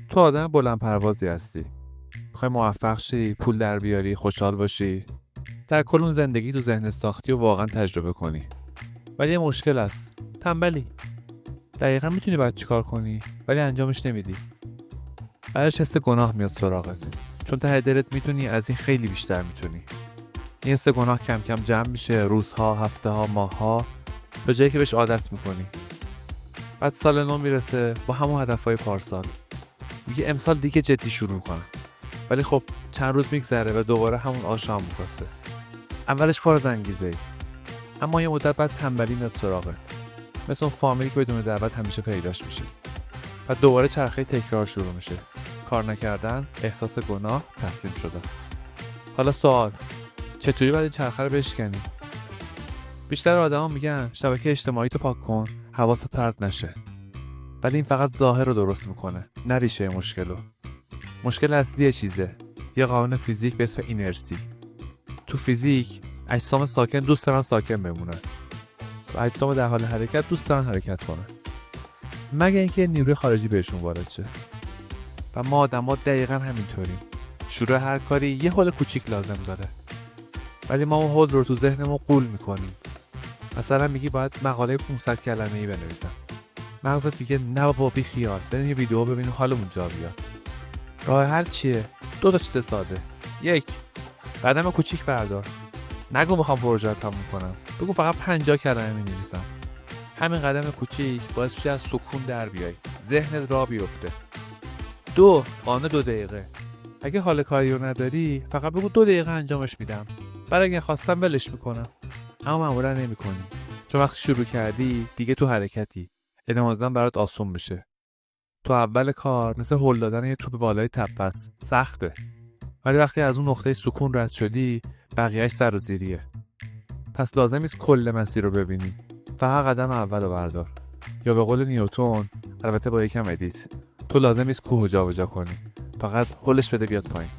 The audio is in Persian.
تو آدم بلند پروازی هستی. میخوای موفق شی، پول در بیاری، خوشحال باشی. در کل اون زندگی تو ذهن ساختی و واقعا تجربه کنی. ولی یه مشکل هست. تنبلی. دقیقا میتونی باید چیکار کنی ولی انجامش نمیدی. بعدش حس گناه میاد سراغت. چون ته دلت میتونی از این خیلی بیشتر میتونی. این حس گناه کم کم جمع میشه روزها، هفته ها، ماه ها، به جایی که بهش عادت میکنی. بعد سال نو میرسه با همون هدفهای پارسال. میگه امسال دیگه جدی شروع کنم. ولی خب چند روز میگذره و دوباره همون آشام میکاسه. اولش پر از انگیزه ای. اما یه مدت بعد تنبلی میاد سراغت. مثل اون فامیلی که بدون دعوت همیشه پیداش میشه. بعد دوباره چرخه تکرار شروع میشه. کار نکردن، احساس گناه، تسلیم شدن. حالا سوال، چطوری باید این چرخه رو بشکنی؟ بیشتر آدما میگن شبکه اجتماعی تو پاک کن، حواست پرت نشه. ولی این فقط ظاهر رو درست میکنه، نه ریشه مشکلو. مشکل اصلی چیزه. یه قانون فیزیک به اسم اینرسی. تو فیزیک اجسام ساکن دوست دارن ساکن بمونن و اجسام در حال حرکت دوست دارن حرکت کنن، مگه اینکه نیروی خارجی بهشون وارد شه. و ما آدما دقیقاً همینطوریم. شروع هر کاری یه حل کوچیک لازم داره، ولی ما اون حل رو تو ذهنمون غول میکنیم. مثلا میگی باید مقاله 500 کلمه‌ای بنویسم. مغزت میگه نه بابا بی خیال، بریم یه ویدیو ببینیم حالمون جا بیاد. راه حل چیه؟ دو تا چیز ساده. یک، قدم کوچیک بردار. نگو میخوام پروژه رو تموم کنم. بگو فقط 50 کلمه می‌نویسم. همین قدم کوچیک باعث میشه از سکون در بیای. ذهنت راه بیفته. دو، قانون 2 دقیقه. اگه حال کاری رو نداری، فقط بگو 2 دقیقه انجامش میدم. بعد اگه خواستم ولش میکنم. اما معمولا نمیکنی. چون وقتی شروع کردی، دیگه تو حرکتی. ادامه دادن برات آسون میشه. تو اول کار مثل هل دادن یه توپ بالای تپه است. سخته. ولی وقتی از اون نقطه سکون رد شدی، بقیه‌اش سر و زیریه. پس لازم نیست کل مسیر رو ببینی. فقط قدم اول رو بردار. یا به قول نیوتن، البته با یکم ادیت، تو لازم نیست کوه جابجا کنی. فقط هلش بده بیاد پایین.